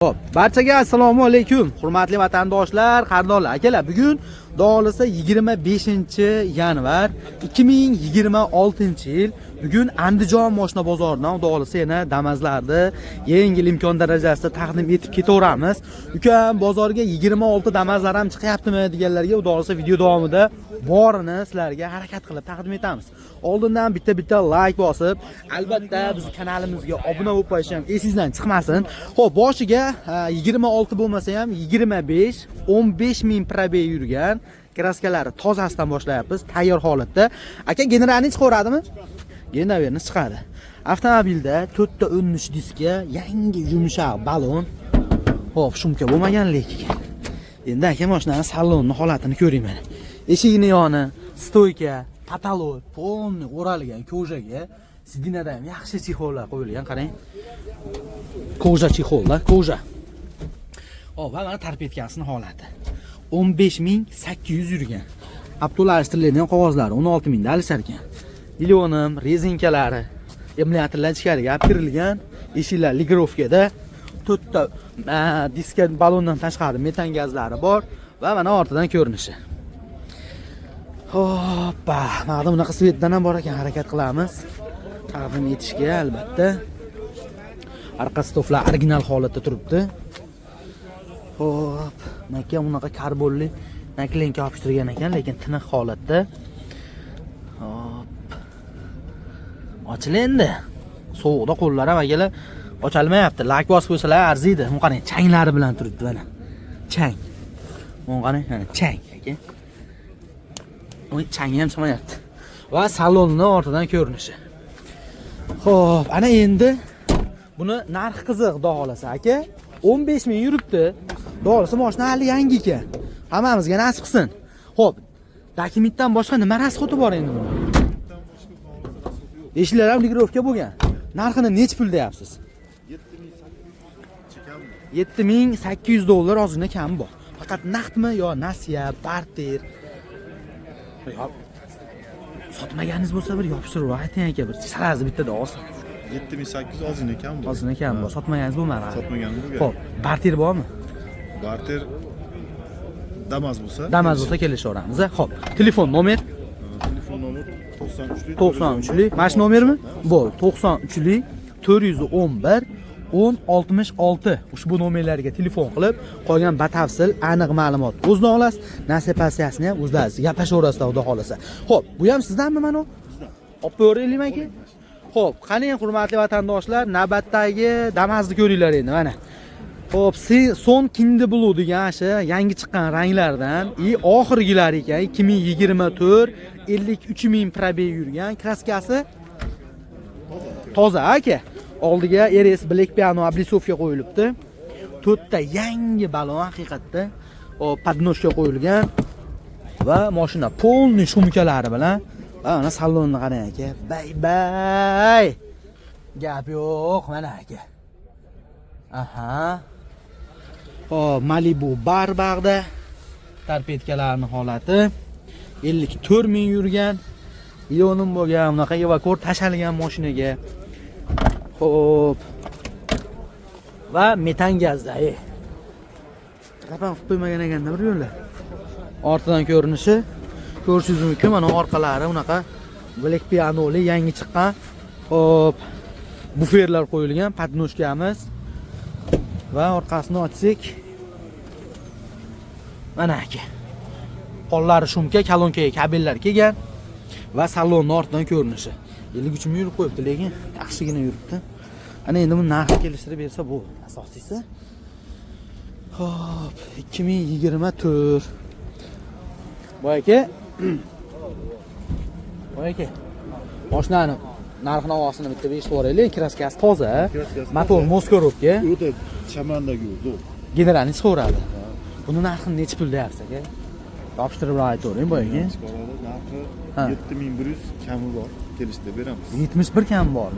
Hop, barchaga assalomu alaykum. Hurmatli vatandoshlar, qarindoshlar, akalar, bugun Xudo 25-yanvar 2026-yil. Bugun Andijon mashina bozoridan Xudo yana Damazlarni yengil imkon darajasida taqdim etib ketaveramiz. Ukam, bozorga 26 Damazlar ham chiqyaptimi deganlarga Xudo video davomida borini sizlarga harakat qilib taqdim etamiz. Oldindan bitta like bosib, albatta bizning kanalimizga obuna bo'lib qo'yish ham esingizdan chiqmasin. Xo'p, boshiga 26 bo'lmasa ham 25, 15 ming probey yurgan kraskalari tozasidan boshlayapmiz, tayyor holatda. Aka, generalni chiqaradimi? Generalni chiqadi. Avtomobilda 4 ta 13 diska, yangi yumshoq balon. Xo'p, shumka bo'lmagan lekin. Endi aka mashinani salonni holatini ko'ring mana. Eshigini yoni, stoyka, patolog, polni o'ralgan ko'jaga sidinada ham yaxshi chexollar qo'yilgan, qarang. Koja chexollar, koja. Hop, va mana tarpetkasini holati. 15800 yurgan. Avtolashtirilgan qog'ozlari 16000 da alishar ekan. Milyonim, rezinkalari, emulyatorlar ichkariga olib kirilgan. Eshiklar ligrovkada. 4 ta diska balondan tashqari metan gazlari bor va mana ortidan ko'rinishi. Hoppa, mana bunaqa svetdan ham bor ekan, harakat qilamiz. Taqdim etishga albatta. Arqa stoflar original holatda turibdi. Hop, makka bunaqa karbonli naklenka yopishtirgan ekan, lekin tiniq holatda. Hop. Ochil endi. Sovuqda qo'llar ham akalar ochalmayapti. Lak bosib qo'ysalar arziydi. Bu qarang, changlari bilan turibdi mana. Chang. Bu qarang, mana chang aka. Oy, changi ham chiqmayapti. Va salonni ortidan ko'rinishi. Xo'p, ana endi buni narxi qiziq, xudo xolasa aka. 15 ming yuribdi. Doğrusu mashina hali yangi ekan. Hammamizga nasib qilsin. Xo'p, dokumentdan boshqa nima rasxoti bor endi buni? Eshiklar ham ligrovka bo'lgan. Narxini nech pul deyapsiz? 7800 dollar ozgina kam bor. Faqat naqdmi yo nasiya, barter? Sotmaganingiz bo'lsa bir yopishtirib ayting aka, bir sarazni bittada olsin. 7800 ozgina kam bor. Ozgina kam bor. Sotmaganingiz bo'lmadi. Sotmaganingiz bo'lgan. Xo'p, barter bormi? Barter Damaz bo'lsa kelishaveramiz. Xo'p, telefon nomer? Telefon nomer 93lik. Mana shu nomermi? Bo'l, 93lik 411 1066. Ushbu nomerlarga telefon qilib, qolgan batafsil aniq ma'lumot o'zdan olasiz. Nasipasiyasini ham o'zlaringiz gaplashaverasizlar, xudo xolasa. Xo'p, bu ham sizdanmi mana? Olib qo'yaylikmi aka? Xo'p, qani hurmatli vatandoshlar, navbatdagi Damazni ko'ringlar endi mana. Xo'p, son Kindi Blue degan shu yangi chiqqan ranglardan, oxirgilar ekan, 2024 53 ming probey yurgan kraskasi toza aka. Oldiga RS Black Piano oblisovka qo'yilibdi. 4 ta yangi balon haqiqatda podnoshga qo'yilgan va mashina polni shumkalari bilan ana salonni qarang aka. Bay. Gap yo'q mana aka. Aha. Hop, Malibu barbag'da tarpetkalarning holati 54 ming yurgan. Yo'nim bo'lgan, bunaqa evakor tashalgan mashinaga. Xo'p. Va metan gazda. Qapan qilib qo'ymagan ekanda bir yo'llar. Ortidan ko'rinishi ko'rishingiz mumkin. Mana orqalari unaqa Black Piano'li yangi chiqqan. Xo'p. Buferlar qo'yilgan, podnoshkamiz. Va orqasini ochsak mana aka. Qo'llari shumka, kolonkaga kabellar kelgan va salonni ortidan ko'rinishi. 53 ming yurib qo'yibdi, lekin yaxshigina yuribdi. Ana endi buni narxi kelishtirib bersa bu asosiysi. Xo'p, 2024. Voy aka. Mashinani narxini ovosini bitta berishib yuboraylik. Kraskasi toza, motor moskorovka. O'ta chamandagi zo'r. Generalni chiqaveradi. Buni narxini nech pul deyapsiz aka? Yopishtirib aytavering boyaga. Narxi 7100 kami bor. Kelishda beramiz. 71 kam bor.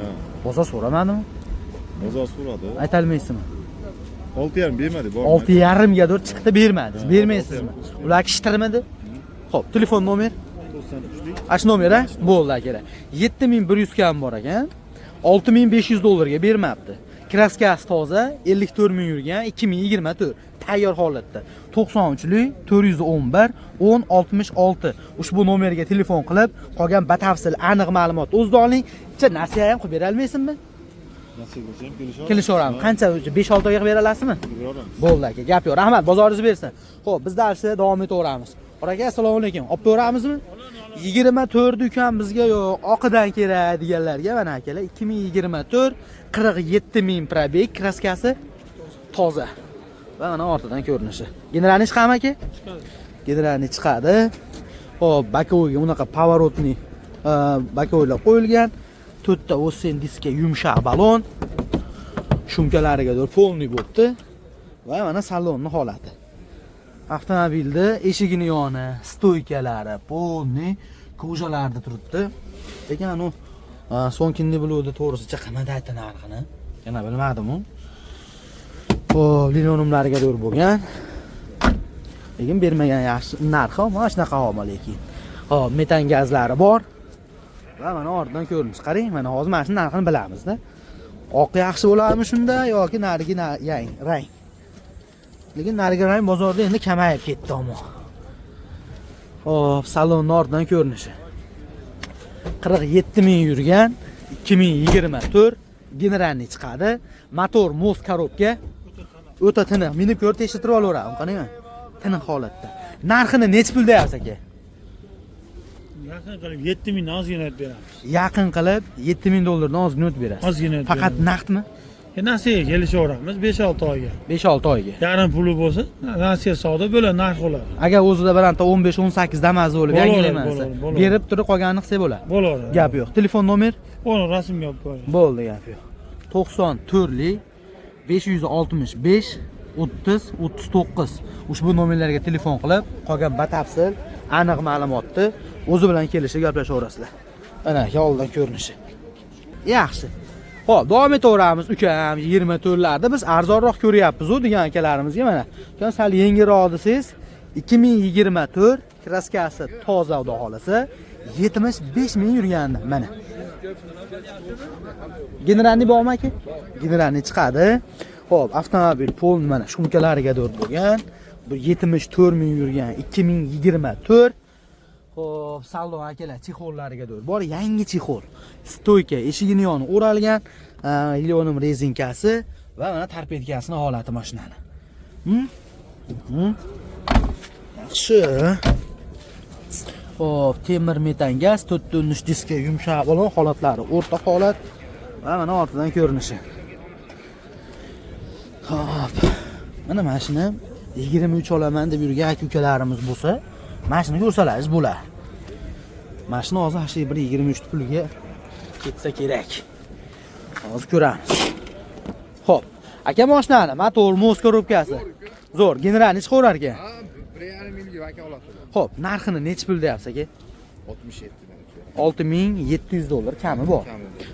Bozor so'ramadimi? Bozor so'radi. Aytolmaysizmi? 6,5 bermadi, bor. 6,5 ga dur chiqdi bermadingiz. Bermaysizmi? Ular kishtirmadi? Xo'p, telefon nomer? 93lik. Ash nomer a? Bo'ldi aka. 7100 kam bor ekan. 6500 dollarga bermabdi. Kraskasi toza, 54 ming yurgan, 2024 tayyor holatda. 93lik 411 1066. Ushbu nomerga telefon qilib, qolgan batafsil aniq ma'lumot o'zida oling. Nasiya ham qilib bera olmaysizmi? Nasiya bo'lsa ham kelishaveramiz. Kelishaveramiz. Qancha 5-6 oyga bera olasizmi? Beraveramiz. Bo'ldi aka, gap yo'q. Rahmat, bozoringiz bersin. Xo'p, biz darsda davom etaveramiz. Aka, assalomu alaykum. Olib beramizmi? 24 ukan bizga yo'q, oqidan kerak deganlarga mana akalar 2024 47 ming probeg, kraskasi toza. Va mana ortidan ko'rinishi. Generalni chiqadimi aka? Chiqadi. Generalni chiqadi. Xo'p, bakoviga unaqa pavorotni bakovilar qo'yilgan. 4 ta o'sin diskka yumshoq balon. Shumkalariga polniy bo'libdi. Va mana salonni holati. Avtomobilda eshigini yoni, stoykalari, polniy, ko'jalarda turibdi. Lekin anu so'ngkinni biluvdi to'g'risicha qanday aytdi narxini. Yana bilmadim-ku. Xo'p, linonumlariga do'r bo'lgan. Lekin bermagan yaxshi narxi, mana shunaqa olma lekin. Xo'p, metan gazlari bor. Va mana ortidan ko'rinish. Qarang, mana hozir mana shu narxini bilamiz-da. Oq yaxshi bo'ladimi shunda yoki narigi rang? Lekin narigi rang bozorda endi kamayib ketdi ammo. Xo'p, salonning ortidan ko'rinishi. 47 ming yurgan, 2024 generalni chiqadi. Motor moz korobka. O'ta tiniq. Minib ko'rib tekshirtirib olaveramiz. Qarang. Tiniq holatda. Narxini necha pul deyapsiz aka? Yaqin qilib 7 ming ozgina beramiz. Yaqin qilib 7 ming dollardan ozgina o'tib berasiz. Ozgina. Faqat naqdmi? Nasiyaga kelishaveramiz 5-6 oyga. 5-6 oyga. Yarim puli bo'lsa, nasiya savdo bo'la narx bo'ladi. Agar o'zida biranta 15-18 damas bo'lib yangilaymansa, berib turib qolganini qilsa bo'ladi. Bo'ladi. Gap yo'q. Telefon nomer? Uni rasmga olib qo'ying. Bo'ldi, gap yo'q. 94lik 565 30 39. Ushbu nomerlarga telefon qilib, qolgan batafsil aniq ma'lumotni o'zi bilan kelishib gaplashaverasizlar. Mana yo'ldan ko'rinishi. Yaxshi. Xo'p, davom etaveramiz. Ukam 24larda biz arzonroq ko'ryapmiz-ku degan akalarimizga mana. Ukam sal yengilroq desangiz 2024 kraskasi toza xudo xolasa 75 ming yurgandi mana. Generalni bormi aka? Generalni chiqadi. Xo'p, avtomobil polni mana shumkalariga do'r bo'lgan. Bu 74 ming yurgan 2024. Xo'p, salon akalar chexollariga do'r. Bor yangi chexol. Stoyka, eshigini yoni o'ralgan, linoleum rezinkasi va mana torpedkasining holati mashinani. Yaxshi. Xo'p, temir metan gaz, 4 diskka yumshoq balon holatlari, o'rta holat va mana ortidan ko'rinishi. Xo'p. Mana mashina 23 olaman deb yurgan aka-ukalarimiz bo'lsa, mashina ko'rsalaringiz bo'ladi. Mashina hozir 123 pulga ketsa kerak. Hozir ko'ramiz. Xo'p, aka mashinani motor moz korobkasi zo'r, generalni chiqarar ekan. 1,5 million aka oladi. Xo'p, narxini necha pul deyapsiz aka? 67 $6700 kami bor.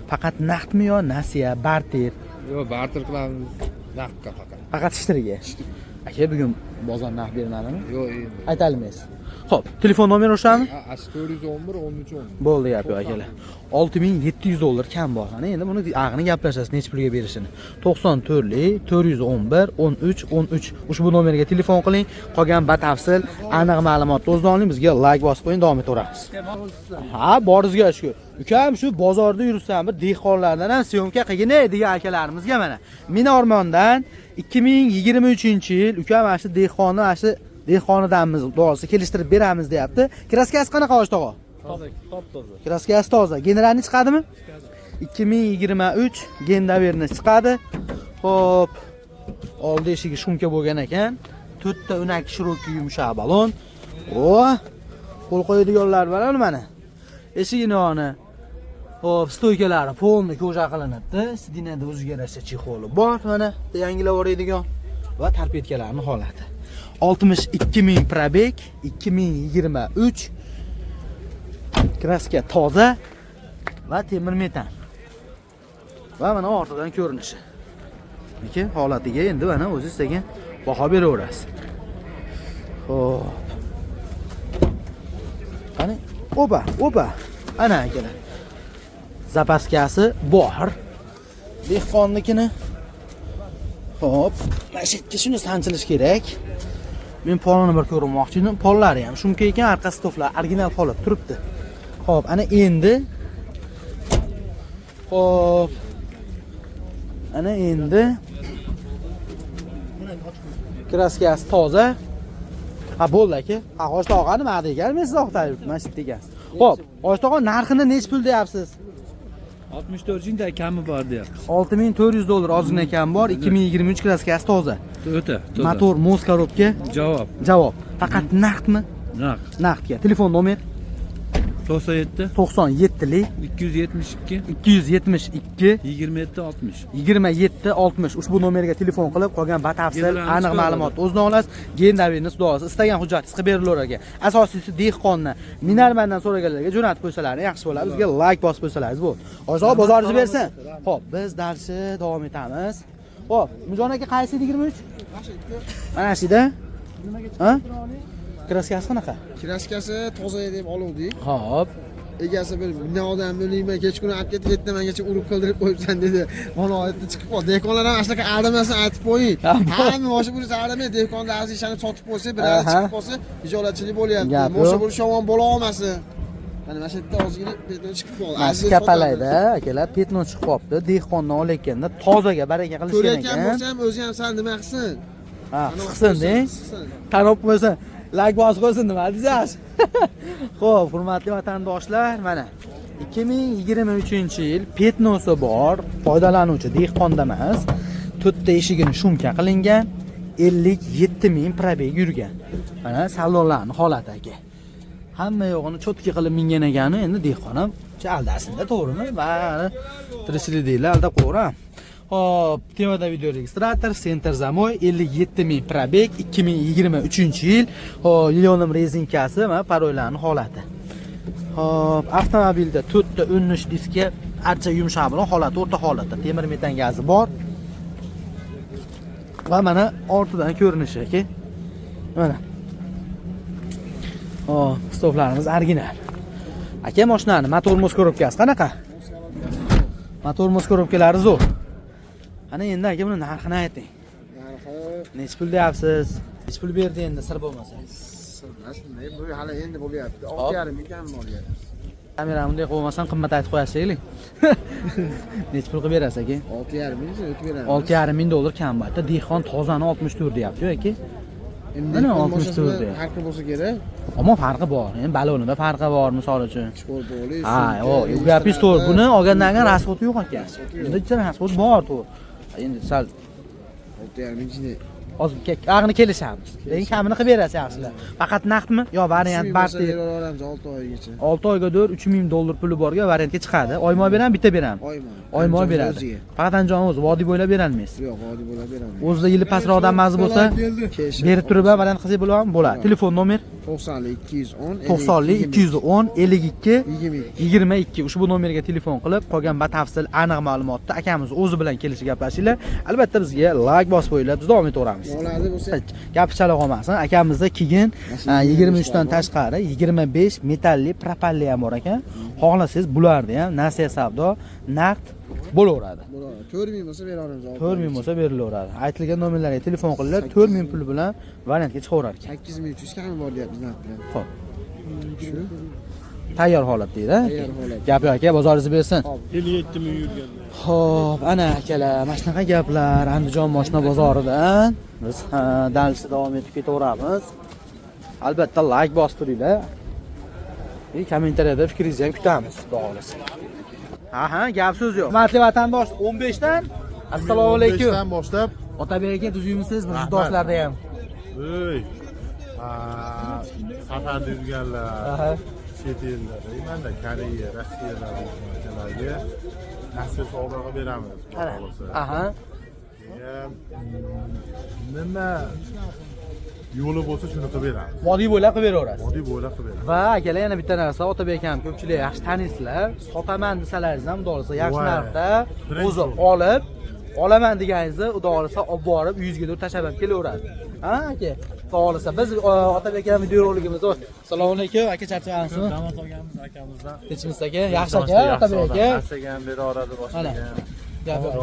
Faqat naqdmi yo nasiya, barter? Yo'q, barter qilamiz. Naqdga faqat. Faqat ishtirga. Aka bugun bozor naqd bermadimi? Yo'q, endi. Aytolmaysiz. Xo'p, telefon nomeri o'shami? 411 1310. Bo'ldi gap yo'q akalar. $6700 kam bor. Ana endi buni aqni gaplashasiz necha pulga berishini. 94lik 411 13 13 ushbu nomerga telefon qiling. Qolgan batafsil aniq ma'lumotni o'zdan oling, bizga like bosib qo'ying, davom etaveramiz. Ha, boringizga shukur. Ukam shu bozorda yursam, bir dehqonlardan ham syomka qilgin degan akalarimizga mana. Minormondan 2023-yil ukam mana shu dehqonni mana shu dehqonidanmiz, doğrusu kelishtirib beramiz deyapti. Kraskasi qanaqa osh tog'a? Toza, top-toza. Kraskasi toza. Generalni chiqadimi? 2023 gendaverni chiqadi. Xo'p. Oldi eshigi shumka bo'lgan ekan. 4 ta o'nak shiroki yumshoq balon. Qo'l qo'yadiganlar bilan mana. Eshigini yoni. Xo'p, stoykalari polni ko'ja qilinibdi. Sidinada o'ziga yarasha chexoli bor mana. Yangilab o'raydigan va torpedkalarning holati. 62 ming probeg, 2023 kraska toza va temir metan. Va mana ortidan ko'rinishi. Lekin holatiga endi mana o'zingiz sekin baho beraverasiz. Xo'p. Qani, opa. Ana akalar. Zapaskasi bor. Dehqonnikini Hop, mana shu yerga shuni sanchilish kerak. Men polni bir ko'rmoqchi edim. Pollari ham shumka ekan, orqa stoflar original holat turibdi. Hop, ana endi. Hop. Ana endi. Kraskasi toza. Ha bo'ldi aka. Ha Oyshtog'a nima degan? Men siz oqtarib mana shu degansiz. Hop, Oyshtog'a narxini nech pul deyapsiz? 64 jinda kami bor deyapmiz. $6400 ozgina kam bor. 2023 kraskasi toza. O'ta. Motor, moz korobka. Javob. Javob. Faqat naqdmi? Naq. Naqdga. Telefon nomer 97 97lik 272 272 27 60. 27 60 ushbu nomerga telefon qilib qolgan batafsil Genlarimiz aniq chiqadi. ma'lumot o'zini olasiz. Gendavirni duosi istagan hujjatingiz qilib berilar ekan. Asosiysi dehqonni Minarmandan so'raganlarga jo'natib qo'ysalaringiz yaxshi bo'ladi. Bizga like bosib qo'ysalaringiz bo'ldi. Ozoq bozoringizni bersin. Xo'p, biz darsni davom etamiz. Xo'p, Mujon aka qaysi 23? Mana shida. Ha? Kraskasi qanaqa? Kraskasi toza deb oluvdik. Xo'p. Egasi bir "Ne odam bilmayman, kechqurun olib ketib 7 mangacha urib qildirib qo'yibsan" dedi. Mana oyatda chiqib qoldi. Dehqonlar ham shunaqa ardamasini aytib qo'ying. Hamma boshi burisi ardamay, dehqonlar azishani sotib qo'ysa, birari chiqib qolsa, ijolatchilik bo'lyapti. Boshi buri shovon bo'la olmasin. Mana mana shu yerda ozgina petno chiqib qoldi. Mana kapalayda akalar petno chiqib qolibdi. Dehqondan olayotganda tozaga baraka qilishgan Ko'rayotgan ekan. bo'lsa ham o'zi ham sal nima qilsin? Ha, qilsin-deng. Tanib qo'ysin. Like bosib qo'ysin nima deysiz? Xo'p, hurmatli vatandoshlar, mana 2023-yil petnosi bor, foydalanuvchi dehqonda emas, to'rtta eshigini shumka qilingan, 57 ming probeg yurgan. Mana salonlarning holati aka. Hamma yo'g'ini cho'tki qilib mingan ekani, endi dehqon ham aldasin-da, to'g'rimi? Bari tirikchiliklar aldab qo'yram. Hop, temada video registrator, Center Zamoy 57 ming probeg 2023-yil. Hop, Lionim rezinkasi va paroylarning holati. Hop, avtomobilda 4 ta 13 diska archa yumshoq bilan holati o'rta holatda. Temir metan gazi bor. Va mana ortidan ko'rinishi aka. Mana. Hop, stoflarimiz original. Aka, mashinani motor moz korobkasi qanaqa? Motor moz korobkalari zo'r. Ana endi aka buni narxini ayting. Narxi Nech pul deyapsiz? Nech pul berdi endi sir bo'lmasa? aslida bu hali endi bo'lyapti. 6,5 ming kam bo'lyapti. Kamerani bunday qo'ymasam qimmat aytib qo'yasizlik. Nech pul qilib berasiz aka? 6,5 ming o'tib beramiz. $6,500 kam bo'ldi. Dehqon tozani 64 deyapti-ku aka. Endi Mana dehqon 64 boshqasi deyapti. farqi bo'lsa kerak. Ammo farqi bor. Endi balonida farqi bor, misol uchun. Chikorboli. Ha, u gapingiz to'g'ri. Buni olgandan keyin rasxoti yo'q ekan. Endi ichida rasxot bor, to'g'ri. Endi sal 6,5 ming jinni. hozir ag'ini kelishamiz. Lekin kamini qilib berasiz yaxshilar. Faqat naqdmi? Yo, variant barcha beramiz 6 oygacha. 6 oyga dur $3,000 puli borga variantga chiqadi. Oyma beramiz, bitta beramiz. Oyma beradi. Faqat Anjon o'zi vodiy bo'ylab berolmaysiz. Yo'q, vodiy bo'lib beramiz. O'zida yili pastroqdan mazi bo'lsa, berib turib variant qilsak bo'ladimi? Bo'ladi. Telefon nomer 90 210 210 52 22. 22. Ushbu nomerga telefon qilib, qolgan batafsil aniq ma'lumotni akamiz o'zi bilan kelishib gaplashinglar. Albatta bizga like bosib qo'yinglar, biz davom etaveramiz. Bo'ladi bo'lsa. Gap chala qolmasin. Akamizda keyin 23 dan tashqari 25 metalli propalli ham bor ekan. Xohlasangiz bularni ham nasiya savdo naqd bo'laveradi. 4,000 bo'lsa beramiz. 4,000 bo'lsa berilaveradi. Aytilgan nomerlarga telefon qilinglar, 4,000 pul bilan variantga chiqaverar ekan. 8300 kam bor deyapmiz narxlar. Xo'p. Shu. Tayyor holat deydi. Tayyor holat. Gap yo'q aka, bozoringizni bersin. 57 ming yurgan. Xo'p, ana akalar, mana shunaqa gaplar Andijon moshina bozoridan biz dalishda davom etib ketaveramiz. Albatta like bosib turinglar. Kommentariyada fikringizni ham kutamiz, xudo xolasa. Aha, gap so'z yo'q. Hurmatli vatandosh, 15 dan assalomu alaykum. 15 dan boshlab Otabek aka tuzyuymisiz biz doshlarda ham. Ey. Safarda yurganlar, Aha. chet ellarda, mana Koreya, Rossiyalarga nasib sovg'a beramiz. xudo xolasa. Aha. Nima yo'li bo'lsa shuni qilib beramiz. Vodiy bo'ylab qilib beraverasiz. Vodiy bo'ylab qilib beramiz. Va akalar yana bitta narsa, Otabek ham ko'pchilik yaxshi taniysizlar. Sotaman desalaringiz ham, xudo xolasa yaxshi Voy. narxda Birinchi o'zi o'rin. olib, olaman deganingizni xudo xolasa olib borib, uyingizga dur tashlab ham kelaveradi. Ha, aka. Xudo xolasa biz Otabek ham video roligimizda assalomu alaykum, aka charchagamizmi? Damas olganmiz akamizdan. Tinchmisiz aka? Yaxshi aka, Otabek aka. Astagan beri orada boshlagan. Gap yo'q.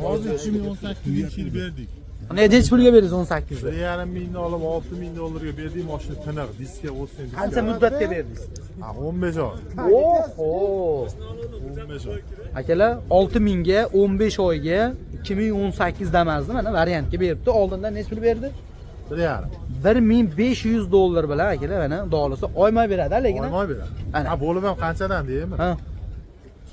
Hozir 2018 yil berdik. Necha pulga berasiz 18 ni? 1,5 mingni olib 6 ming dollarga berdik, mashina tiniq, diska o'tsin. Qancha muddatga berdingiz? Ha, 15 oy. Oho. 15 oy. Akalar 6 mingga 15 oyga 2018 damazni mana variantga beribdi. Oldindan necha pul berdi? 1,5. 1500 dollar bilan akalar mana dolasi oyma beradi, lekin. Oymoy beradi. Ana. Ha, bo'lib ham qanchadan deymi? Ha.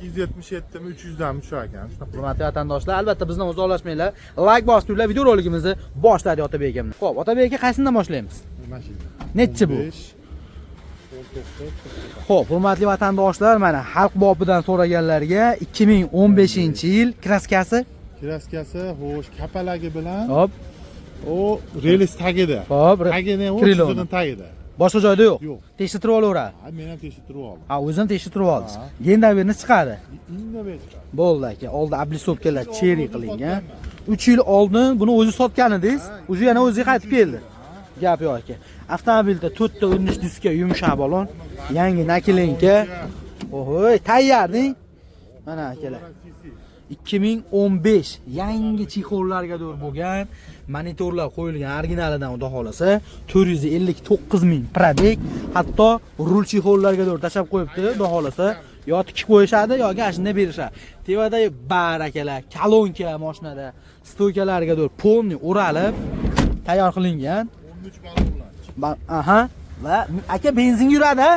277 mi 300 dan shu ekan. Hurmatli vatandoshlar, albatta bizni uzoqlashmanglar. Like bosib turinglar, video roligimizni boshladi Otabek akamni. Xo'p, Otabek aka qaysidan boshlaymiz? Mashina. Nechi bu? 15. Xo'p, hurmatli vatandoshlar, mana xalq bobidan so'raganlarga 2015-yil kraskasi. Kraskasi, xo'sh, kapalagi bilan Hop, o relis tagida. hop, Tagini o Krilon. chiziqning tagida. boshqa joyda yo'q. Yo'q. Tekshirtirib olaveradi. Ha, men ham tekshirtirib oldim. Ha, o'zim tekshirtirib oldingiz. Gendaverni chiqadi. Indamay chiqadi. Bo'ldi aka, oldi ablisovkalar cheri qilingan. 3 yil oldin buni o'zi sotgan edingiz, o'zi yana o'ziga qaytib keldi. Gap yo'q aka. Avtomobilda 4 ta 13 diska yumshoq balon, yangi nakilenka. Ohoy, tayyorning. Mana akalar. 2015 yangi chexollarga do'r bo'lgan monitorlar qo'yilgan originalidan xudo xolasa 459 ming probeg, hatto rul chexollarga do'r tashab qo'yibdi, xudo xolasa yo tikib qo'yishadi yoki ashunday berishadi. Tevada bar akalar, kolonka mashinada, stoykalarga do'r polni o'ralib tayyor qilingan. 13 ballonlar. Aha, va aka benzin yuradi.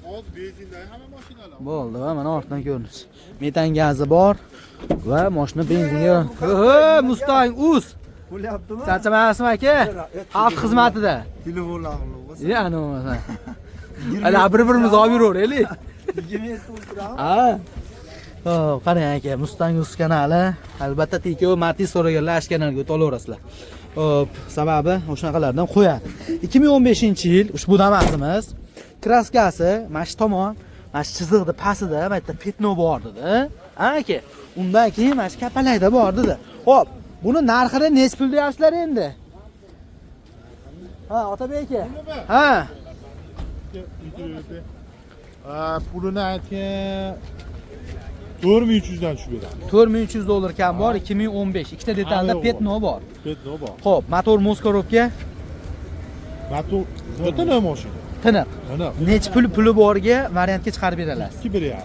Hozir benzindagi hamma mashinalar. Bo'ldi va mana ortdan ko'rinish. Metan gazi bor va mashina benzinga. Mustang Uz. Bo'lyaptimi? Charchamayapsizmi aka? Xalq xizmatida. Telefonlarni o'zi. Ya'ni mana. Ala bir-birimizni olib yuraveraylik. 27 o'tiramiz. Ha. Xo'p, qarang aka, Mustang Uz kanali. Albatta TKO Matiz so'raganlar ash kanaliga o'tib olaverasizlar. Xo'p, sababi o'shanaqalardan qo'yadi. 2015-yil ushbu damasimiz kraskasi mana shu tomon, mana shu chiziqda pastida mana yerda petno bor dedi. Ha aka, undan keyin mana shu kapalakda bor dedi. Xo'p, buni narxini necha pul deyapsizlar endi? Ha, Otabek aka. Ha. Pulini aytgan 4300 dan tushib beradi. 4300 dollar kam bor, 2015. Ikkita detalda Ha, yo'q. petno bor. Petno bor. Xo'p, motor moskorovka Motor zotana mashina. tiniq. Mana Necha puli borga variantga chiqarib berasiz? 2 1,5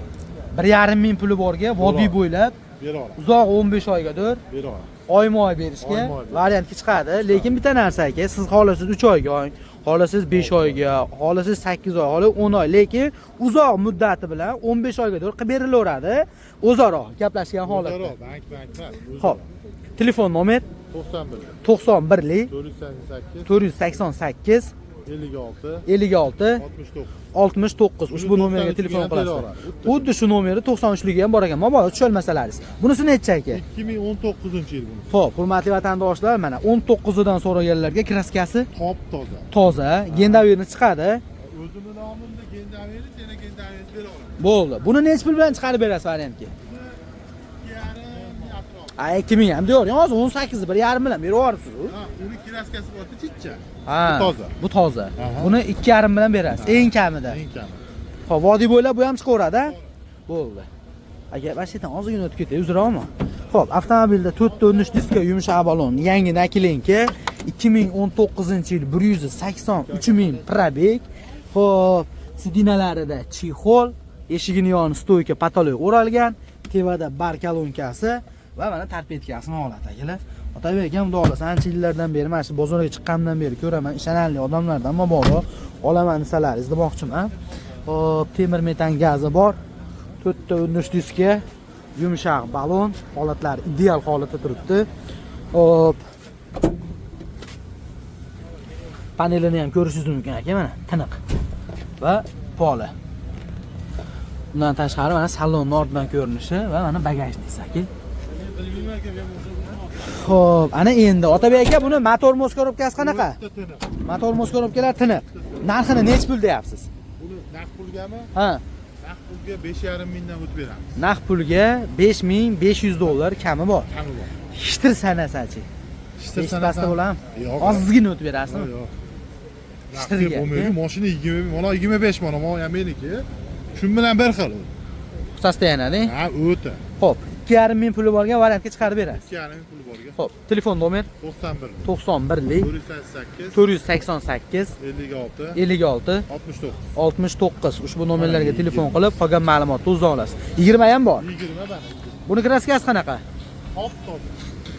1,5 ming puli borga vodiy bo'ylab bera olaman. uzoq 15 oygadir Bera olaman. oyma-oy berishga Oyma-oy berib. variantga chiqadi. Lekin bitta narsa aka, siz xohlasangiz 3 oyga oling, xohlasangiz 5 oyga, xohlasangiz 8 oy, xohlasangiz 10 oy, lekin uzoq muddati bilan 15 oygadir qilib berilaveradi. O'zaro gaplashgan holatda. O'zaro bank. Xo'p. Telefon nomer 91 91lik 488 488 56 56 69. 69 ushbu nomerga telefon qilasizlar. Xuddi shu nomeri 93ligi ham bor ekan. Mabodo tushirmasalaringiz. Bunisi necha aka? 2019-yil buni. Xo'p, hurmatli vatandoshlar, mana 19dan so'raganlarga kraskasi Top toza. toza, gendaverni chiqadi. O'zimning nomimda Gendaveri, seni Gendaveri bera olaman. Bo'ldi. Buni necha pul bilan chiqarib berasiz variantga? 2,5 atrof. Ay, 2000 ham deyapman. Hozir 18 1,5 bilan berib yuboribsiz. Ha, uni kraskasi bor, chicha. Ha. Bu toza. Bu toza. Aha. Buni 2,5 bilan berasiz. Eng kamida. Eng kami. Xo'p, vodiy bo'ylab bu ham chiqaveradi. Bo'ldi. Aka, mashindan ozgina o'tib ketay, uzrami? Xo'p, avtomobilda 4 ta 13 diska yumshoq balon, yangi nakilenka, 2019-yil 183 ming probeg. Xo'p, sidinalarida chexol, eshigini yoni stoyka patolog o'ralgan, tevada bar kolonkasi va mana tarpetkasini oladi akalar. Otabek akam xudo xolasa ancha yillardan beri mana shu bozorga chiqqandan beri ko'raman, ishonarli odamlardan mabodo olaman desalaringiz demoqchiman. Hop, temir metan gazi bor. 4 ta 13 diska, yumshoq balon, holatlari ideal holatda turibdi. Hop. Panelini ham ko'rishingiz mumkin aka, mana tiniq va pola. Bundan tashqari mana salonning ortidan ko'rinishi va mana bagajnisi aka. Xo'p, ana endi Otabek aka, buni motor moskorovkasi qanaqa? Motor moskorovkalar tiniq. Narxini necha pul deyapsiz? Buni naqd pulgami? Ha. Naqd pulga 5,5 mingdan o'tib beramiz. Naqd pulga 5500 dollar kami bor. Kami bor. Shtir sanasachi. Shtir Pasta bo'lam. Yo'q. Ozgina o'tib berasizmi? Yo'q. Shtirga. Bo'lmaydi. Mashina 20, mana 25 mana, mana meniki. Shu bilan bir xil. Sostoyanadi. Ha, o'ta. Xo'p, 2,5 ming puli borga variantga chiqarib berasiz. 2,5 pul borga. Xo'p, telefon nomer 91 91lik 488 488 56 56 69. 69. Ushbu nomerlarga telefon qilib qolgan ma'lumotni o'zida olasiz. 20 ham bor. 20 bana. Buni kraskasi qanaqa? Top top.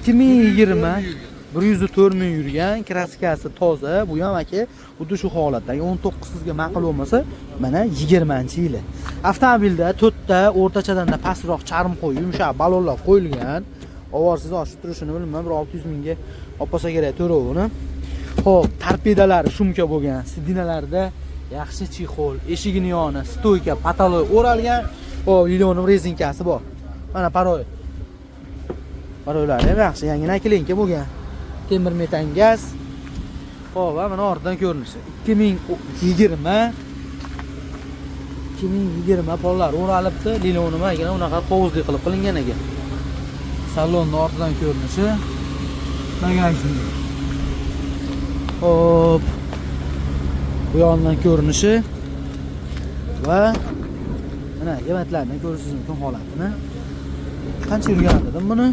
2020 104 ming yurgan, kraskasi toza. Bu ham aka xuddi shu holatdagi 19 sizga ma'qul bo'lmasa, mana 20-yili. Avtomobilda to'rtta o'rtachadanda pastroq charm qo'yib, yumshoq balonlar qo'yilgan. Ovorsiz oshib turishini bilmayman, bir 600 mingga olib olsa kerak to'rovini. Xo'p, torpedalari shumka bo'lgan, sidinalarda yaxshi chexol, eshigini yoni, stoyka, pataloy o'ralgan. Xo'p, lilonov rezinkasi bor. Mana paroy. Paroylari ham yaxshi, yangi nakilinka bo'lgan. Temir metan gaz. Xo'p, va mana ortidan ko'rinishi. 2020 pollar o'ralibdi. Lilonov agina unaqa qovuzli qilib qilingan ekan. Salonni ortidan ko'rinishi. Bagajni. Hop. Bu yondan ko'rinishi va mana yamatlardan ko'rishingiz mumkin holatini. Qancha yurgan dedim buni?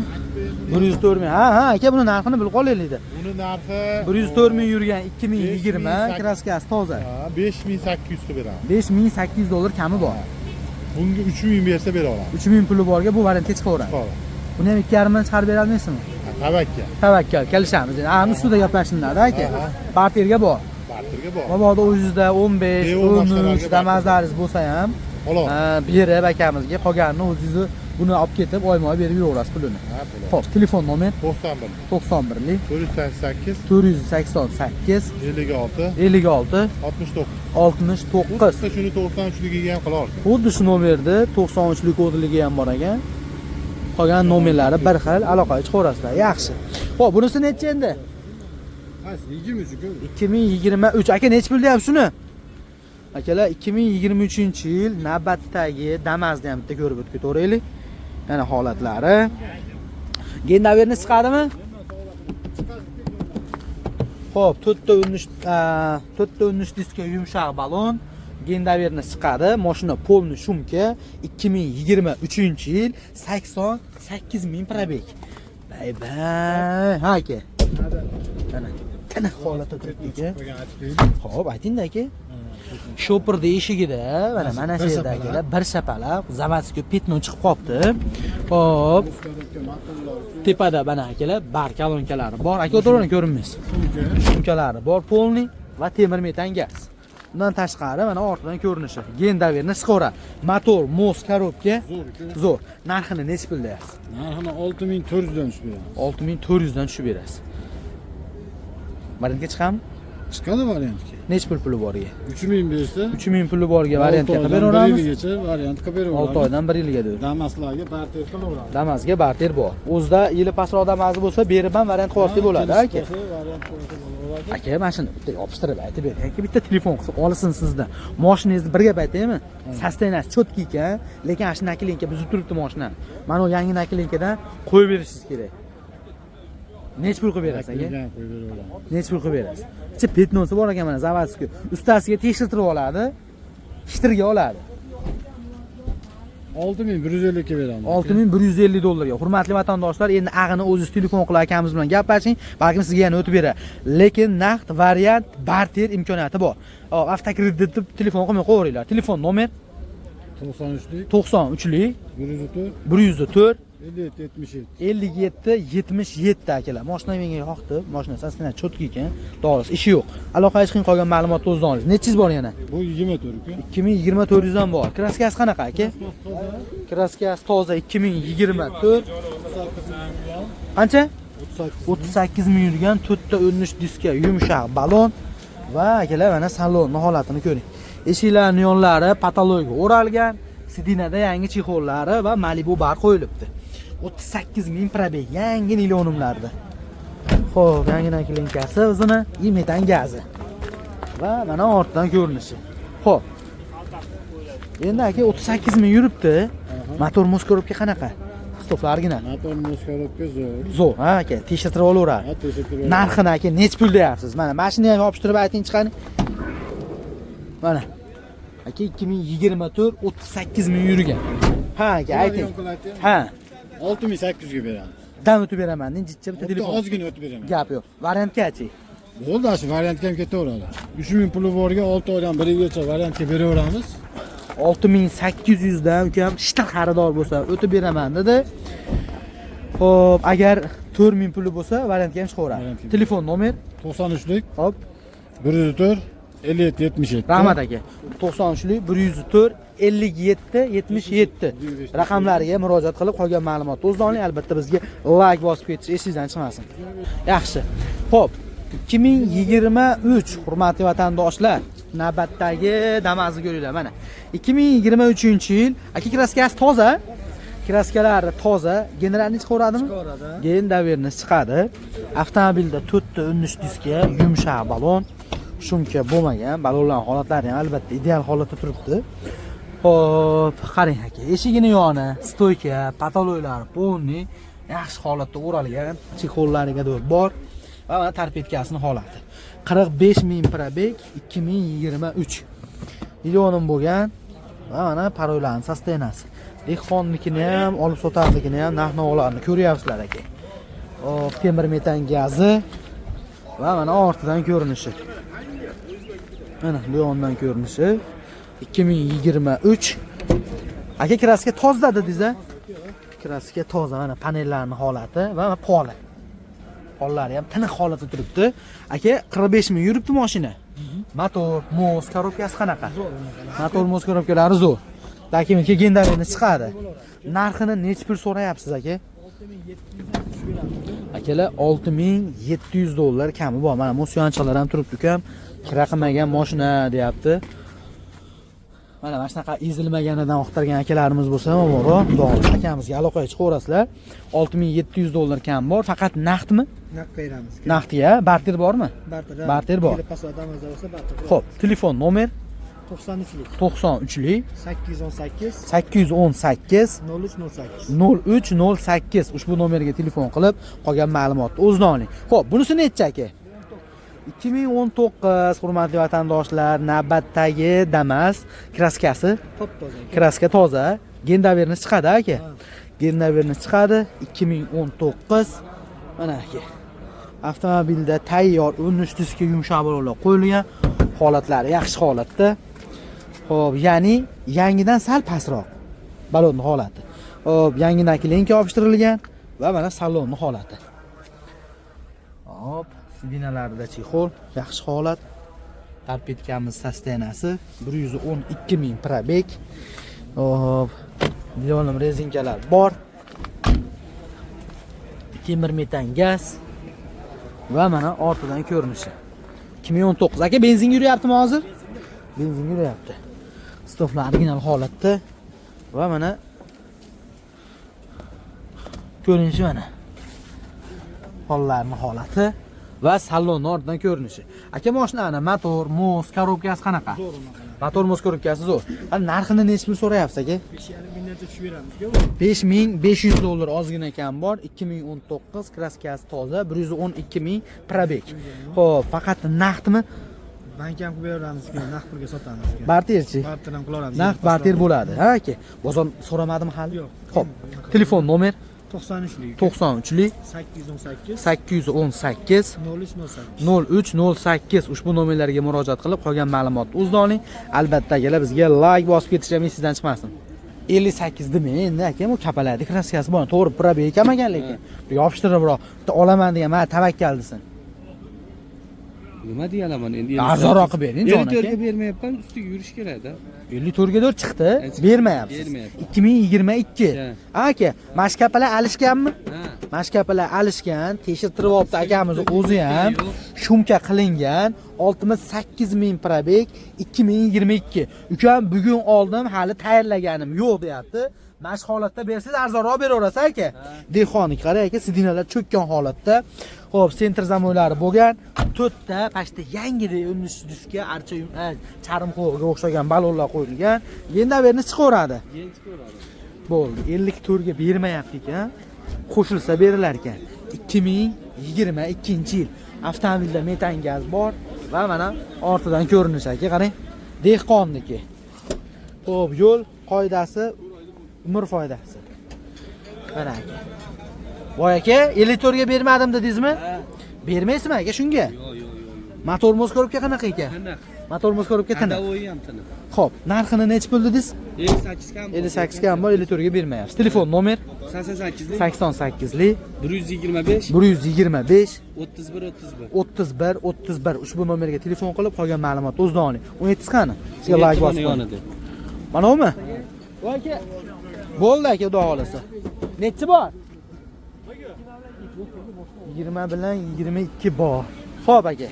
104 ming. Ha, aka buni narxini bilib qolaylik-da. Buni narxi 104 ming yurgan 2020 kraskasi toza. 5800 qilib beraman. 5800 dollar kami bor. Bunga 3000 bersa bera olaman. 3000 puli borga bu variantga chiqaveradi. Xo'p. Buni ham 2,5 ming chiqarib bera olmaysizmi? Tavakkal. Tavakkal, kelishamiz. Ani ustida gaplashinglar-da aka. Barterga bor. Barterga bor. Mabodo o'zingizda 15, 13 damazlaringiz bo'lsa ham, Xolos. berib akamizga qolganini o'zingiz buni olib ketib, oyma-oy berib yuraverasiz pulini. Xo'p, telefon nomer 91 91lik 488 488 56 56 69. 69. Shuni 93ligiga ham qila olasiz. Xuddi shu nomerda 93lik kodligi ham bor ekan. Qolgan nomerlari bir xil, aloqaga chiqaverasizlar. Yaxshi. Xo'p, bunisi necha endi? Has 23 ku. 2023. Aka necha pul deyapsiz shuni? Akalar 2023-yil navbatdagi Damazda ham bitta ko'rib o'tib ketaveraylik. Mana holatlari. Gendaverni chiqadimi? Xo'p, 4 diska yumshoq balon. Gendaverni chiqadi. Mashina polni shumka. 2023-yil 88 ming probeg. Bay. Ha aka. Qana holatda turibdi. Xo'p, ayting-da aka. Shopirda eshigida mana shu yerdagilar bir shapalaq zavodskiy petno chiqib qopti. Xo'p. Tepada mana akalar bar kolonkalari bor. Aka o'tirib ko'rinmaysiz. Shumkalari bor, polni va temir metan gaz. Bundan tashqari mana ortidan ko'rinishi. Gendaverni chiqaveradi. Motor, mos, korobka zo'r. Narxini necha pul deyapsiz? Narxini 6400 dan tushib beramiz. 6400 dan tushib berasiz. Variantga chiqami? Chiqadi variantga. Necha puli boriga? 3000 bersa, 3000 puli boriga variantga qilib beraveramiz. 1 yilgacha variant qilib beraveramiz. 6 oydan 1 yilga dedi. Damaslarga barter qilaveramiz. Damazga barter bor. O'zida yili pastroq damazi bo'lsa, berib ham variant qo'yib bo'ladi, aka. Variant qo'ysa bo'ladi. Aka, mana shuni bitta yopishtirib aytib bering. Aka, bitta telefon qilsa olsin sizda. Mashinangizni bir gap aytaymi? Sostenasi cho'tki ekan, lekin ana shu nakilinka buzib turibdi mashinani. Mana u yangi nakilinkadan qo'yib berishingiz kerak. Necha pul qilib berasiz aka? Necha pul qilib berasiz? Ichi petnosi bor ekan mana zavodskiy. Ustasiga tekshirtirib oladi. Ishtirga oladi. 6150 ga beramiz. 6150 dollarga. Hurmatli vatandoshlar, endi ag'ini o'zingiz telefon qilib akamiz bilan gaplashing, balkim sizga yana o'tib beradi. Lekin naqd variant barter imkoniyati bor. Hop, avtokredit deb telefon qilmay qo'yaveringlar. Telefon nomer 93lik 104 57 77 akalar. Mashina menga yoqdi. Mashina sastina cho'tki ekan. To'g'risi ishi yo'q. Aloqaga chiqing, qolgan ma'lumotni o'zingizdan olingiz. Nechingiz bor yana? Bu 24 ku. 2024 dan bor. Kraskasi qanaqa aka? Kraskasi toza 2024. Qancha? 38 ming yurgan 4 ta 13 diska yumshoq balon va akalar mana salonni holatini ko'ring. Eshiklarning yonlari patologiya o'ralgan, sidinada yangi chexollari va Malibu bar qo'yilibdi. 38 ming probeg, yangi nilonimlarda. Xo'p, yangi naklinkasi o'zini metan gazi. Va mana ortidan ko'rinishi. Xo'p. Endi aka 38 ming yuribdi. Motor muskorobka qanaqa? Stoflargina. Motor muskorobka zo'r. Zo'r, ha aka, tekshirtirib olaveradi. Ha, tekshirtirib. Narxini aka necha pul deyapsiz? Mana mashinani ham yopishtirib ayting chiqani. Mana. Aka 2024 38 ming yurgan. Ha aka, ayting. Ha. 6800 ga beramiz. Dam o'tib beraman, jitcha bitta Bitta telefon. ozgina o'tib beraman. Gap yo'q. Variantgachi. Bo'ldi, shu variantga ham ketaveradi. 3000 puli borga 6 oydan birigacha variantga beraveramiz. 6800 dan ukam shita xaridor bo'lsa o'tib beraman dedi. Xo'p, agar 4000 puli bo'lsa variantga ham chiqaveradi. Variantga. Telefon nomer. 93lik Hop, 104 57 77. rahmat aka. 93lik 104 57 77 raqamlariga murojaat qilib qolgan ma'lumotni o'zida oling. Albatta bizga like bosib ketish esingizdan chiqmasin. Yaxshi. Xo'p, 2023 hurmatli vatandoshlar, navbatdagi damasni ko'ringlar mana. 2023-yil aka kraskasi toza. Kraskalari toza, generalni chiqaradimi? Chiqaradi. Gendaverni chiqadi. Avtomobilda 4 ta 13 diska, yumshoq balon, shumka bo'lmagan, balonlar holatlari ham albatta ideal holatda turibdi. Xo'p, qarang aka, eshigini yoni, stoyka, patologlari polni yaxshi holatda o'ralgan, chexollariga bor va mana torpedkasining holati. 45 ming probeg 2023. Millionim bo'lgan va mana parollarning sostenasi. Dehqonnikini ham, olib sotarligini ham, narx-navolarni ko'ryapsizlar aka. Hop, temir metan gazi va mana ortidan ko'rinishi. Mana bu yondan ko'rinishi 2023. Aka kraska toza dedingiz-a? Kraska toza, mana panellarning holati va mana pola. Pollari ham tiniq holatda turibdi. Aka 45 ming yuribdi mashina. Motor, mos, korobkasi qanaqa? Motor, mos, korobkalari zo'r. Dokumentga gendarini chiqadi. Narxini necha pul so'rayapsiz aka? Akalar 6700 dollar kami bor. Mana mosyonchalar ham turibdi ukam. Kira qilmagan mashina deyapti. Mana shunaqa ezilmaganidan oqtirgan akalarimiz bo'lsa, mo'moro, xudo akamizga aloqaga chiqaverasizlar. 6700 dollar kam bor. Faqat naqdmi? Naqd beramiz. Naqdga barter bormi? Barter bor. Xo'p, telefon nomer 93lik 93lik 818 818 0308. 0308 ushbu nomerga telefon qilib qolgan ma'lumotni o'zida oling. Xo'p, bunisi necha aka? 2019 hurmatli vatandoshlar, navbatdagi Damas kraskasi Top-toza. kraska toza, gendaverni chiqadi aka. Gendaverni chiqadi 2019. Mana aka. Avtomobilda tayyor 13 diska yumshoq balonlar qo'yilgan, holatlari yaxshi holatda. Xo'p, ya'ni yangidan sal pastroq balonning holati. Xo'p, yanginaki lenka yopishtirilgan va mana salonning holati. Hop, sidinalarida chexol, yaxshi holat. Torpedkamiz sostenasi 112 ming probeg. Hop, yo'lim rezinkalar bor. Temir metan gaz va mana ortidan ko'rinishi. 2019 aka benzin yuryaptimi hozir? Benzin yuryapti. Stoflar original holatda va mana ko'rinishi mana. Hollarning holati va salon ortidan ko'rinishi. Aka mashinani motor, mos, korobkasi qanaqa? Zo'r. Motor, mos, korobkasi zo'r. Hali narxini necha pul so'rayapsiz aka? 5,5 mingdan tushib beramiz. 5500 dollar ozgina kam bor. 2019 kraskasi toza, 112 ming probeg. Xo'p, faqat naqdmi? Bank ham qilib beramiz, naqd pulga sotamiz. Barterchi. Barter ham qilaveramiz. Naqd barter bo'ladi. Ha aka. Bozor so'ramadimi hali? Yo'q. Xo'p. Telefon nomer 93lik 93lik 818 818 0308. 0308 ushbu nomerlarga murojaat qilib qolgan ma'lumotni o'zida oling. Albatta akalar bizga like bosib ketish ham esingizdan chiqmasin. 58 demi endi aka, bu kapalarni kraskasi bor. To'g'ri, probeg kamagan lekin. Yopishtirib biroq bitta olaman degan, mana tavakkal desin. Nima deyalaman endi? Arzonroq qilib bering, jon aka. 54 ga bermayapman, ustiga yurish kerak-da. 54 ga chiqdi, bermayapsiz. 2022. Aka, mashkapalar alishganmi? Ha. Mashkapalar alishgan, tekshirtirib olibdi akamiz o'zi ham. Shumka qilingan, 68 ming probeg 2022. Ukam bugun oldim, hali tayyorlaganim yo'q deyapti. Mash holatda bersangiz arzonroq beraverasiz aka. Dehqonlik qarang aka, sidinalar cho'kkan holatda. Xo'p, sentr zamoylari bo'lgan, 4 ta pashta yangidek 13 diska archa charm qo'lga o'xshagan balonlar qo'yilgan. Gendaverni chiqaveradi. Bo'ldi, 54 ga bermayapti ekan. Qo'shilsa berilar ekan. 2022-yil. Avtomobilda metan gaz bor va mana ortidan ko'rinishi aka, qarang. Dehqonniki. Xo'p, yo'l qoidasi umr foydasi. Mana aka. Voy aka, 50 to'rga bermadim dedingizmi? Bermaysizmi aka shunga? Yo'q. Motor moskorovka qanaqa ekan? Qanaqa? Motor moskorovka tana. Qanday ham tana. Xo'p, narxini necha pul dedingiz? 58 kam. 58 ga ham bor, 54 ga bermayapsiz. Telefon nomer 88 88 lik 125 125 31 31 ushbu nomerga telefon qilib qolgan ma'lumotni o'zidan oling. 17 qani? Sizga like bosib qo'ying. Mana umi? Voy aka. Bo'ldi aka, xudo xolasa. Nechi bor? 20 bilan 22 bor. Xo'p aka.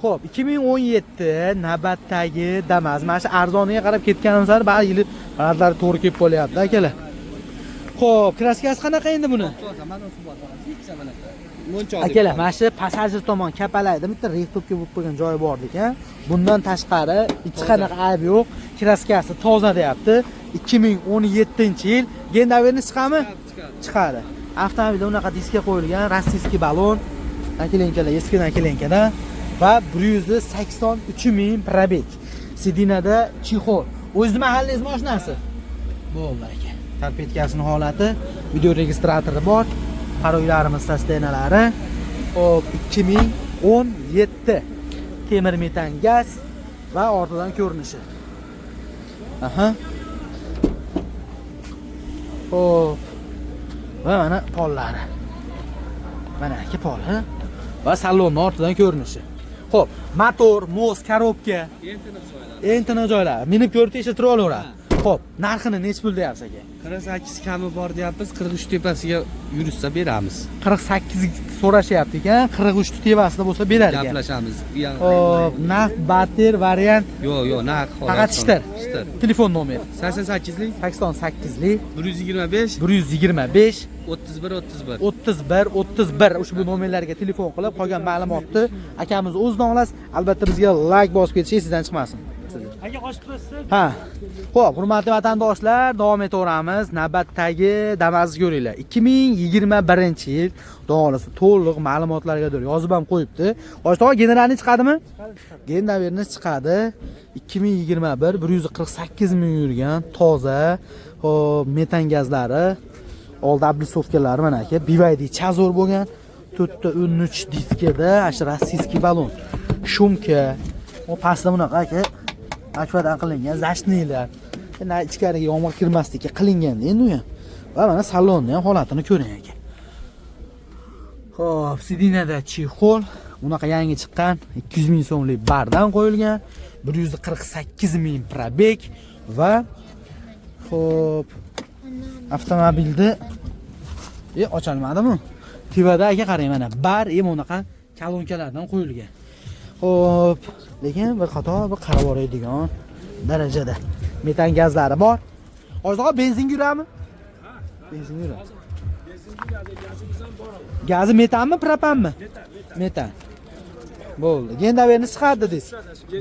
Xo'p, 2017 navbatdagi Damas. Mana shu arzoniga qarab ketganim sari ba'zi yili balandlari to'g'ri kelib qolyapti akalar. Xo'p, kraskasi qanaqa endi buni? Akalar, mana shu passajir tomon kapalaydi, bitta rehtobga bo'lib qo'ygan joyi bor ekan. Bundan tashqari hech qanaqa ayb yo'q. Kraskasi toza deyapti. 2017-yil gendaverni chiqami? Chiqadi. Avtomobilda unaqa diska qo'yilgan, rossiyskiy balon, nakilenkalar, eski nakilenkada va 183 ming probeg. Sidinada chexol. O'z mahallangiz mashinasi. Bo'ldi aka. Torpedkasining holati, video registratori bor, parollarimiz sostenalari. Hop, 2017 temir metan gaz va ortidan ko'rinishi. Aha. Hop. Va mana pollari. Mana aka poli va salonni ortidan ko'rinishi. Xo'p, motor, mos, korobka. Entini joylar. Minib ko'rib tekshirib olaveradi. Xo'p, narxini necha pul deyapsiz aka? 48 kami bor deyapmiz, 43 tepasiga yurishsa beramiz. 48 so'rashyapti ekan, 43 tevasida bo'lsa berar ekan. Gaplashamiz. Hop, naqd batter variant. Yo'q, naq. Faqat ishtir. Telefon nomeri 88 lik 88 lik 125 125 31 ushbu nomerlarga telefon qilib qolgan ma'lumotni akamiz o'zidan olasiz. Albatta bizga like bosib ketishingiz sizdan chiqmasin. Aka qo'shib turasiz? Ha. Xo'p, hurmatli vatandoshlar, davom etaveramiz. Navbatdagi Damas'ni ko'ringlar. 2021-yil davomida to'liq ma'lumotlargadir yozib ham qo'yibdi. Oshtoq generalni chiqadimi? Gendaverni chiqadi. 2021 148 ming yurgan, toza, hop, metan gazlari, oldi oblisovkalari mana aka, BYD Chazor bo'lgan, 4.13 diskada, ash rossiyskiy balon. Shumka, o pastda bunaqa aka akvadan qilingan zashtnilar. Endi ichkariga yomg'ir kirmaslikka qilingan endi u ham. Va mana salonni ham holatini ko'ring aka. Xo'p, sidinada chexol, bunaqa yangi chiqqan 200 ming so'mlik bardan qo'yilgan, 148 ming probeg va xo'p, avtomobilda ochalmadimi? Tivada aka qarang mana bar, bunaqa kolonkalardan qo'yilgan. Xo'p, lekin bir qator bir qarab oladigan darajada metan gazlari bor. Hozirda benzin yuradimi? Benzin yuradi. Gazi metanmi, propanmi? Metan. Bo'ldi. Gendaverni chiqardi dedingiz.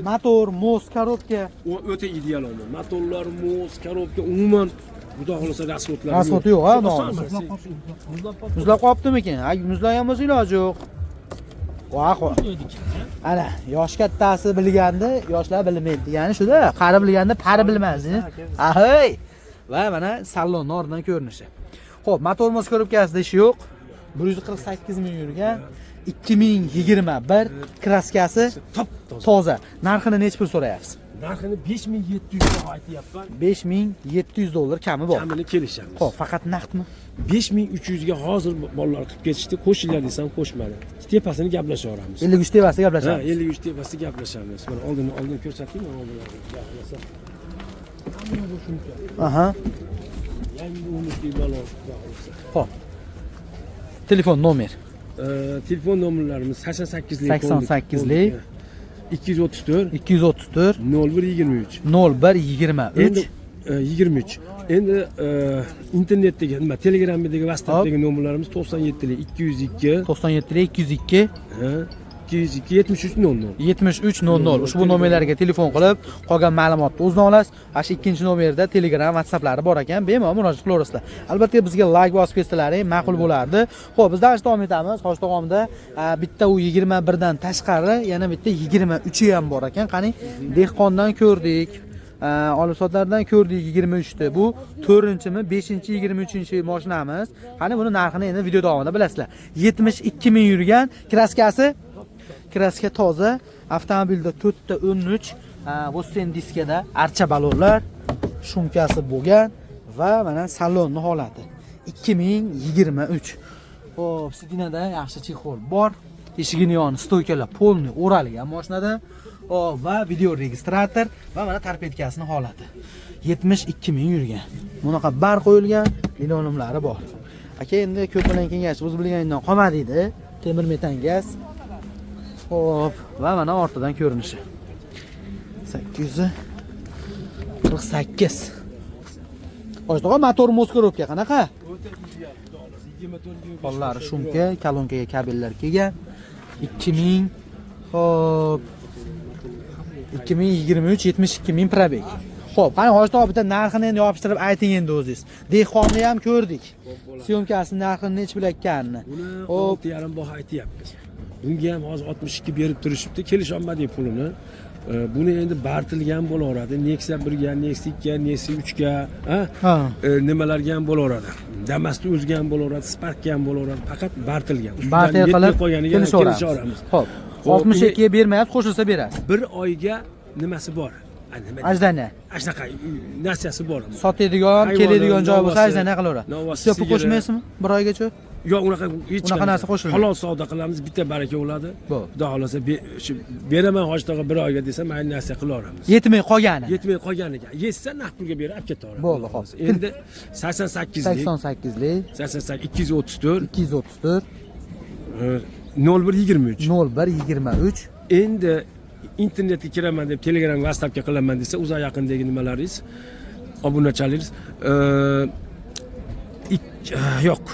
Motor, mos, korobka. O o'ta ideal oldi. Motorlar, mos, korobka, umuman xudo xolasa rasxodlar. Rasxod yo'q, ha, muzlab qolibdimikin? Ha, muzlagan bo'lsa iloji yo'q. Ana, yosh kattasi bilganda, yoshlar bilmaydi. Ya'ni shuda, qari bilganda pari bilmaydi. Ahay! Va mana salon ordan ko'rinishi. Xo'p, motor mos korobkasida ish yo'q. 148 ming yurgan. 2021 kraskasi toza. Narxini necha pul so'rayapsiz? Narxini 5700 ga aytyapman. $5700 kami bor. Kamini kelishamiz. Xo'p, faqat naqdmi? 5300 ga hozir bolalar qilib ketishdi. Qo'shinglar desam qo'shmadi. Tepasini gaplashaveramiz. 53 tevasida Ha, gaplashamiz. 53 tepasida gaplashamiz. Mana oldin ko'rsataymi, oldin gaplasa. Aha. Yangi umumiy balon. Xo'p. Telefon nomer Telefon nomerlarimiz 88 lik 88 lik 234 234 0123. 0123 Endi 23. Endi internetdagi nima, Telegramdagi, WhatsAppdagi nomerlarimiz 97 lik 202 97 lik 202 202 7300. 7300 ushbu nomerlarga telefon qilib qolgan ma'lumotni o'zidan olasiz. Ash ikkinchi nomerda Telegram, WhatsApplari bor ekan, bemalol murojaat qilaverasizlar. Albatta bizga like bosib ketsalaring ma'qul bo'lardi. Xo'p, biz davom etamiz. Xo'sh, davomida bitta u 21 dan tashqari yana bitta 23 ham bor ekan. Qani, dehqondan ko'rdik. Olib-sotlardan ko'rdik 23 ta. Bu 4-mi, 5-chi, 23-chi mashinamiz. Qani buni narxini endi video davomida bilasizlar. 72 ming yurgan, kraska toza, avtomobilda 4 ta 13, Vosten diskada archa balonlar, shumkasi bo'lgan va mana salonni holati. 2023. Xo'p, sidinada yaxshi chexol bor. Eshigini yoni stoykalar polni o'ralgan mashinada. Va video registrator va mana torpedkasining holati. 72 ming yurgan. Bunaqa bar qo'yilgan, linolumlari bor. Aka endi ko'p bilan kengash o'z bilganidan qolmadiydi. Temir metan gaz. Xo'p, va mana ortidan ko'rinishi. 848. Ojdag'a motor moskirovka qanaqa? Qo'llari shumka, kolonkaga kabellar kelgan. 2000 xo'p 2023 72 ming probeg. Xo'p, qani hozir bitta narxini endi yopishtirib ayting endi o'zingiz. Dehqonni ham ko'rdik. Syomkasining narxini nech bilakkanini. Xo'p, 6,5 baho aytyapmiz. Bunga ham hozir 62 berib turishibdi. Kelisha olmadik pulini. Buni endi bartilgan bo'laveradi. Nexia 1 ga, Nexia 2 ga, Nexia 3 ga, nimalarga ham bo'laveradi. Damas'ni o'zga ham bo'laveradi, Spark'ga ham bo'laveradi. Faqat bartilgan. Barter qilib qo'yganiga kelishaveramiz. Xo'p, 62 ga bermayapsiz, qo'shilsa berasiz. 1 oyga nimasi bor? Ajdana. Shunaqa narsasi bor. Sotadigan, keladigan joy bo'lsa ajdana qilaveradi. Stepni qo'shmaysizmi 1 oygacha? Yo'q, unaqa hech qanaqa narsa qo'shilmaydi. Halol savdo qilamiz, bitta baraka bo'ladi. Xudo xolasa beraman hojtaga 1 oyga desam, mayli narsa qilaveramiz. Yetmay qolgani. Yetmay qolganiga. Yetsa naqd pulga berib olib ketaveramiz. Bo'ldi, xo'p. Endi 88lik, 88lik, 88 234, 234, 0123. 0123. Endi internetga kiraman deb, Telegram, WhatsAppga qilaman desa, uzoq yaqindagi nimalaringiz, obunachilaringiz yo'q.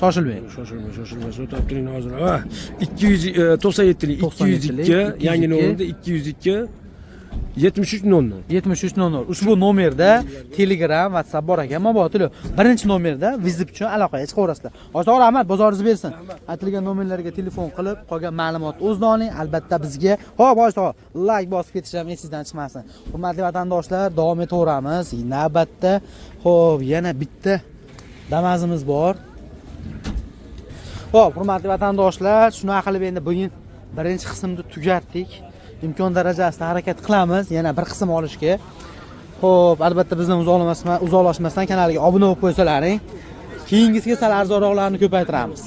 Shoshilmang. Shoshilmang. Sotib turing hozir. 297lik 202, yangi nomerda 202 7300. 7300. Ushbu nomerda Telegram, WhatsApp bor ekan. Mabodo birinchi nomerda vizit uchun aloqaga chiqaverasizlar. Hozir rahmat, bozoringiz bersin. Aytilgan nomerlarga telefon qilib, qolgan ma'lumot o'zida oling. Albatta bizga, xo'p, hozir like bosib ketish ham esingizdan chiqmasin. Hurmatli vatandoshlar, davom etaveramiz. Navbatda, xo'p, yana bitta damazimiz bor. Xo'p, hurmatli vatandoshlar, shuni qilib endi bugun birinchi qismni tugatdik. Imkon darajasida harakat qilamiz yana bir qism olishga. Xo'p, albatta bizdan uzoqlashmasdan kanalga obuna bo'lib qo'ysalaring, keyingisiga sal arzonroqlarni ko'paytiramiz.